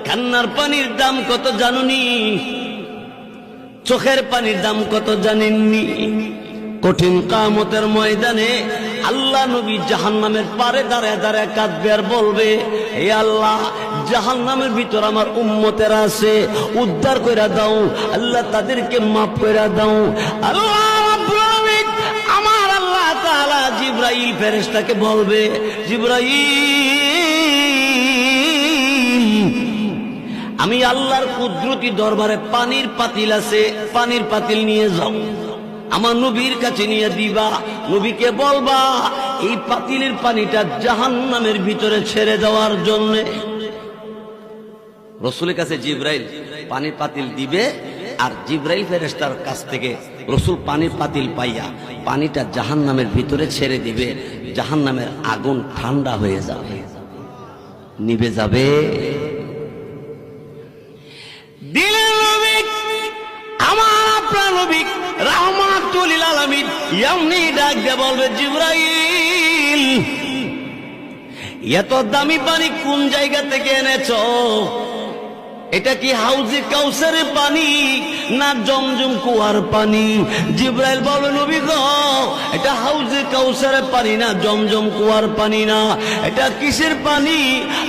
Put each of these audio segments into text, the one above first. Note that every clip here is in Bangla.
কান্নার পানির দাম কত জানুনি? চোখের পানির দাম কত জানেননি? কঠিন কিয়ামতের ময়দানে আল্লাহ নবী জাহান্নামের পারে দাঁড়ায় দাঁড়ায় কাঁদবে আর বলবে, হে আল্লাহ, জাহান্নামের ভিতর আমার উম্মতেরা আছে, উদ্ধার কইরা দাও আল্লাহ, তাদেরকে মাফ কইরা দাও। আল্লাহ রাব্বুল আলামিন, আমার আল্লাহ তাআলা জিবরাইল ফেরেশতাকে বলবে, জিবরাইল, আমি আল্লাহর কুদরতি দরবারে পানির পাতিল আছে, পানির পাতিল নিয়ে যাও, আমার নবীর কাছে নিয়ে দিবা। নবীকে বলবা এই পাতিলের পানিটা জাহান্নামের ভিতরে ছেড়ে দেওয়ার জন্য। রাসূলের কাছে জিবরাইল পানির পাতিল দিবে, আর জিবরাইল ফেরেশতার কাছ থেকে রাসূল পানির পাতিল পাইয়া পানিটা জাহান্নামের ভিতরে ছেড়ে দিবে। জাহান্নামের আগুন ঠান্ডা হয়ে যাবে, নিভে যাবে। দিলের নবী, আমার আপনার নবী রাহমাতুল লিল আলামিন এমনি ডাক দিয়ে বলবে, জিবরাইল, এত দামি পানি কোন জায়গা থেকে এনেছো? এটা কি হাউজে কাউসারের পানি না জমজম কুয়ার পানি? জিবরাইল বলবে, নবী গো, এটা হাউজে কাউসারের পানি না, জমজম কুয়ার পানি না, এটা কিসের পানি?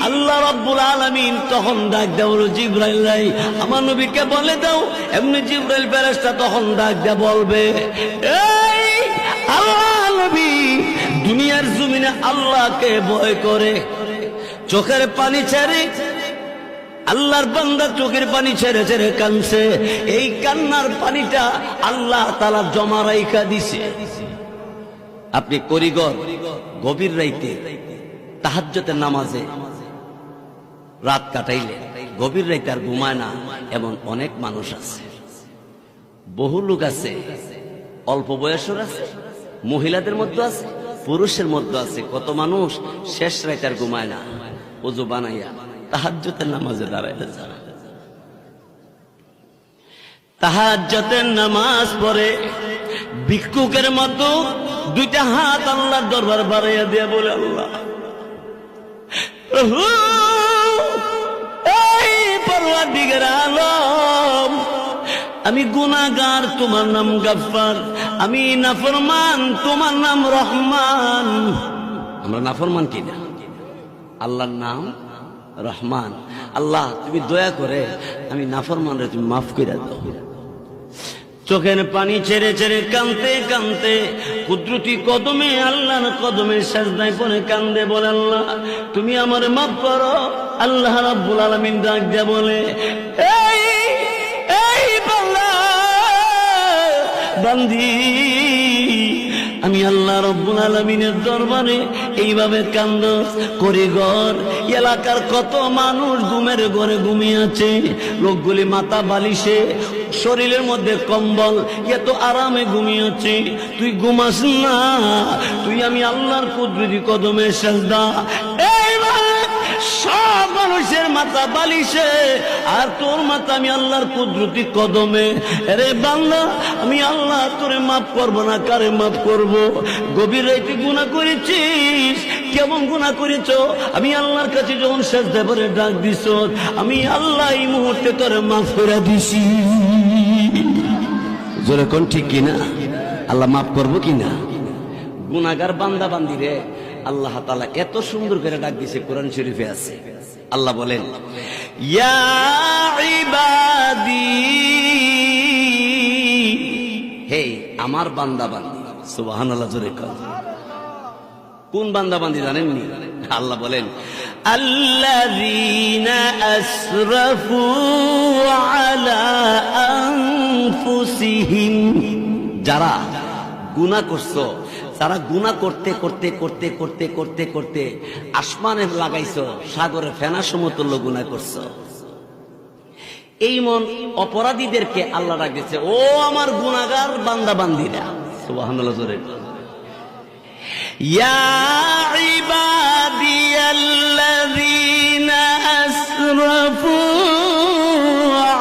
আল্লাহ রাব্বুল আলামিন তখন ডাক দেয়, জিবরাইল রে, আমার নবীকে বলে দাও। এমনি জিবরাইল ফেরেশতা তখন ডাক দিয়ে বলবে, এই আল্লাহ নবী দুনিয়ার জমিনে আল্লাহকে ভয় করে চোখের পানি ছেড়ে, আল্লাহর বান্দা চোখের পানি ছেড়ে ছেড়ে কাঁদছে, এই কান্নার পানিটা আল্লাহ তাআলা জমা রাইখা দিছে। আপনি করিগর গভীর রাইতে তাহাজ্জুদের নামাজে রাত কাটাইলে গভীর রাইতে আর ঘুমায় না, এমন অনেক মানুষ আছে। বহু লোক আছে, অল্প বয়সের আছে, মহিলাদের মধ্যে আছে, পুরুষের মধ্যে আছে। কত মানুষ শেষ রাইতে আর ঘুমায় না, ওযু বানাইয়া তাহাজ্জুদের নামাজে দাঁড়াইলে যায়। তাহাজ্জুদের নামাজ পড়ে ভিক্ষুকের মতো দুইটা হাত আল্লাহর দরবার বাড়াইয়া দিয়ে বলে, আল্লাহ, এই পরওয়ারদিগার আলম, আমি গুনাহগার, তোমার নাম গাফফার, আমি নাফরমান, তোমার নাম রহমান। আমরা নাফরমান কিনা? আল্লাহর নাম রহমান। আল্লাহ, তুমি দয়া করে আমি নাফরমান রে তুমি মাফ করে দাও। চোখের পানি ছেড়ে ছেড়ে কাঁদতে কাঁদতে কুদরতি কদমে, আল্লাহর কদমে সিজদায় পড়ে কান্দে, বলে, আল্লাহ তুমি আমার মাফ করো। আল্লাহ রাব্বুল আলামিন ডাক দিয়ে বলে, এই এই বান্দা বান্দি, আমি আল্লাহ রাব্বুল আলামিনের দরবারে এইভাবে কান্দস করিগর। এলাকার কত মানুষ ঘুমের ঘরে ঘুমিয়ে আছে, লোকগুলি মাথা বালিশে, শরীরের মধ্যে কম্বল, এত আরামে ঘুমিয়েছে, তুই ঘুমাস না? তুই আমি আল্লাহর কুদরতি কদমে সিজদা। সব মানুষের মাথা বালিশে, আর তোর মাথা আমি আল্লাহর কুদরতি কদমে। আরে বান্দা, আমি আল্লাহ তোরে মাফ করবো না, কারে মাফ করব? গভীর রাতে গুনাহ করেছিস, কেমন গুনাহ করেছ? আমি আল্লাহর কাছে যখন সিজদা করে ডাক দিছ, আমি আল্লাহ এই মুহূর্তে তোরে মাফ করে দিছি। জোরে কোন ঠিক কিনা? আল্লাহ মাফ করবো কিনা? গুনাহগার বান্দা বান্দি রে আল্লাহ তাআলা এত সুন্দর করে ডাক দিয়েছে, কোরআন শরীফে আছে। আল্লাহ বলেন, ইয়া ইবাদি, হে আমার বান্দা বান্দি। সুবহানাল্লাহ, জোরে কোন। কোন বান্দা বান্দি জানেননি? আল্লাহ বলেন, আল্লাযীনা আসরাফু আলা আনফুসিহিম, যারা গুনাহ করছো, যারা গুনাহ করতে করতে করতে করতে করতে করতে আসমানে লাগাইছো, সাগরে ফেনা সমতুল্য গুনাহ করছো, এই মন অপরাধীদেরকে আল্লাহ রাখছে, ও আমার গুনাহগার বান্দা বান্দিরা। সুবহানাল্লাহ, জোরে। ইয়া ইবাদিয়াল্লাযীনা আসরাফু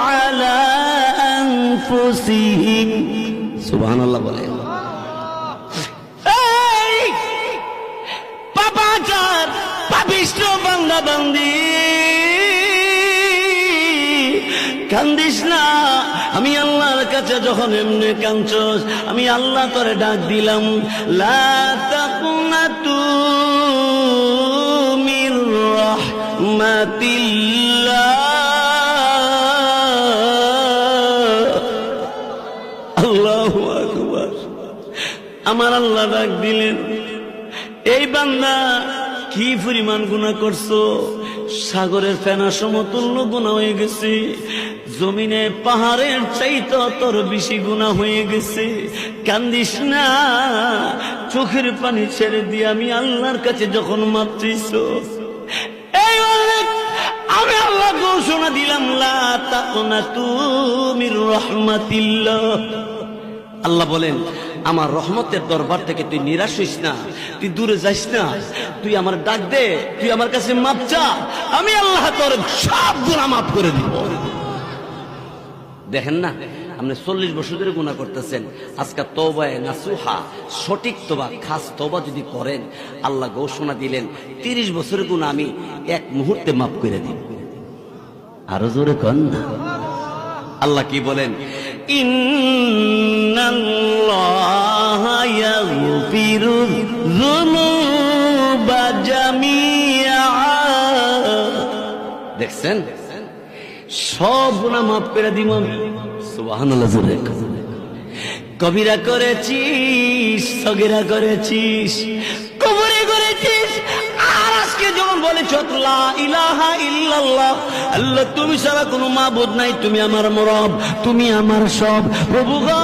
আলা আনফুসিহিম। সুবহানাল্লাহ বলে। পাপাচার পাপিষ্ঠ বান্দা বান্দি, কান্দিস না। আমি আল্লাহর কাছে যখন এমনি কাঁদছস, আমি আল্লাহ তোরে ডাক দিলাম, লা তাকুনাতু মির রাহমাতিল্লাহ। আল্লাহু আকবার। আমার আল্লাহ ডাক দিলেন, এই বান্দা কি পরিমাণ গুনাহ করছো, সাগরের ফেনা সমতুল্য গুনাহ হয়ে গেছে, জমিনে পাহাড়ের চাইতে তোর বেশি গুনাহ হয়ে গেছে। কান্দিস না, চোখের পানি ছেড়ে দিয়ে আমি আল্লাহর কাছে যখন মাপ চাইছো, এই আমি আল্লাহ ঘোষণা দিলাম, লা তাকুনাতু মির রাহমাতিল্লাহ। আল্লাহ বলেন, আমার রহমতের দরবার থেকে তুই নিরাশ হইস না, তুই দূরে যাইস না, তুই আমার ডাক দে, তুই আমার কাছে মাপ চা, আমি আল্লাহ তোর সব গুনাহ মাফ করে দিব। দেখেন না, আপনি 40 বছর ধরে গুনাহ করতেছেন, আজকে তওবায়ে নাসুহা, সঠিক তওবা, খাস তওবা যদি করেন, আল্লাহ ঘোষণা দিলেন 30 বছরের গুনাহ আমি এক মুহূর্তে মাফ করে দিব। আরো জোরে কন না। আল্লাহ কি বলেন, ইন্নাল্লাহা ইয়াগফিরু যুনুবা জামিআ। দেখছেন, সব গুনাহ মাফ করে দিব আমি। সুবহানাল্লাহ। জোরে কবিরা করেছিস, সগীরা করেছিস, কবরে করেছিস, আর আজকে যখন বলেছ লা ইলাহা ইল্লাল্লাহ, আল্লাহ তুমি ছাড়া কোনো মাবুদ নাই, তুমি আমার রব, তুমি আমার সব। প্রভু গো,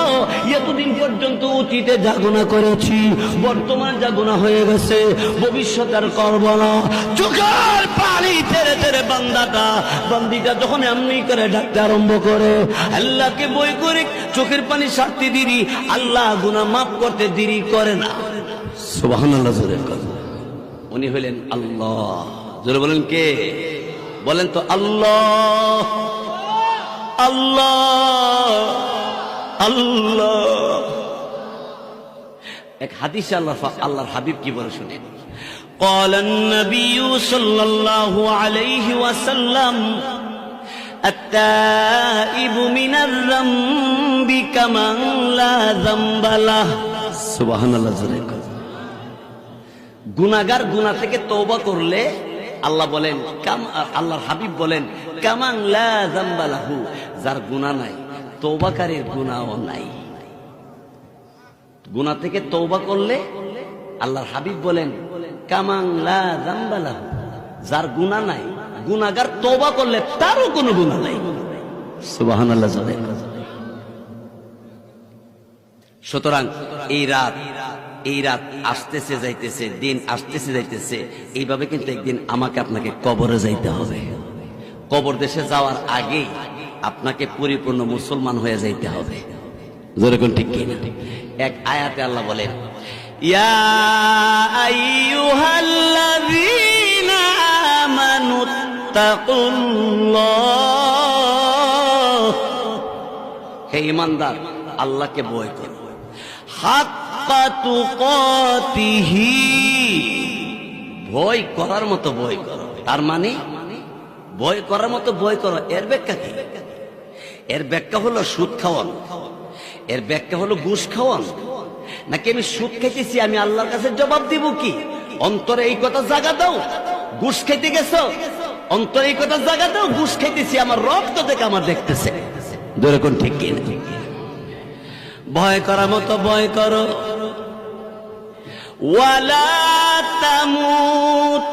এতদিন পর্যন্ত অতীতে যা গুনাহ করেছি, বর্তমান যা গুনাহ হয়ে গেছে, ভবিষ্যৎ আর করব না। চোখের পানি তেরে তেরে বান্দিটা যখন এমনি করে ডাকতে আরম্ভ করে, আল্লাহকে বই করে চোখের পানি সারতে দেরি, আল্লাহ গুনাহ মাফ করতে দেরি করে না। সুবহানাল্লাহ। জোরে উনি হলেন আল্লাহ। জোরে বলেন কে? বলেন তো আল্লাহ, আল্লাহ, আল্লাহ। এক হাদিসে আল্লাহর হাবিব কি বলে শুনেন, قال النبي صلى الله عليه وسلم التائب من الذنب كمن لا ذنب له। সুবহানাল্লাহ। জোরে গুনাহগার গুনাহ থেকে তওবা করলে আল্লাহ বলেন, আল্লাহর হাবিব বলেন, কামান লা যামবা লাহু, যার গুনাহ নাই, তওবাকারীর গুনাহও নাই। গুনাহ থেকে তওবা করলে আল্লাহর হাবিব বলেন, কামান লা যামবা লাহু, যার গুনাহ নাই, গুনাহগার তওবা করলে তারও কোনো গুনাহ নাই। সুবহানাল্লাহ। সুতরাং এই রাত আসতেছে যাইতেছে, দিন আসতেছে যাইতেছে, এইভাবে কিন্তু একদিন আমাকে আপনাকে কবরে যাইতে হবে। কবর দেশে যাওয়ার আগে আপনাকে পরিপূর্ণ মুসলমান হয়ে যাইতে হবে। যেরকম ঠিক কিনা? এক আয়াতে আল্লাহ বলেন, ইয়া আইয়ুহাল্লাযীনা আমানুত্তাকুল্লাহ, হে ঈমানদার, আল্লাহকে ভয় করো। হাক্কা তুকাতিহি, ভয় করার মতো ভয় করো। তার মানে ভয় করার মতো ভয় করো, এর ব্যাখ্যা কি? এর ব্যাখ্যা হলো সুদ খাওয়ান, এর ব্যাখ্যা হলো ঘুষ খাওয়ান। নাকি আমি সুদ খাইতেছি, আমি আল্লাহর কাছে জবাব দিব কি? অন্তরে এই কথা জাগা দাও, ঘুষ খাইতে গেছো, অন্তরে এই কথা জাগা দাও, ঘুষ খাইতেছি, আমার রব তো দেখে আমার দেখতেছে। যেরকম ঠিক কিনা? ভয় করার মতো ভয় করো। ওয়ালা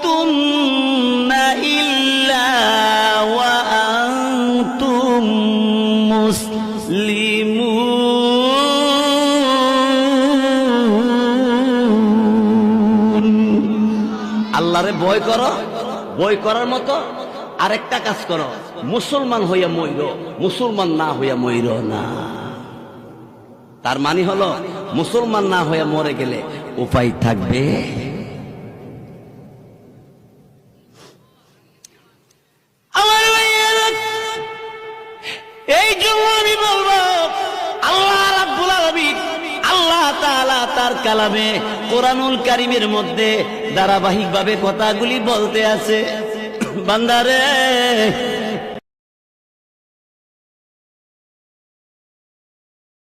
তামুতুন্না ইল্লা ওয়া আনতুম মুসলিমুন। আল্লাহরে ভয় করো, ভয় করার মতো আরেকটা কাজ করো, মুসলমান হইয়া মইরো, মুসলমান না হইয়া মইরো না। তার মানে হলো মুসলমান না হয়ে মরে গেলে উপায় থাকবে? আমার এই জন্য আমি বলবো, আল্লাহ রাব্বুল আলামিন, আল্লাহ তাআলা তার কালামে কোরআনুল কারীমের মধ্যে ধারাবাহিকভাবে কথাগুলি বলতে আছে, বান্দারে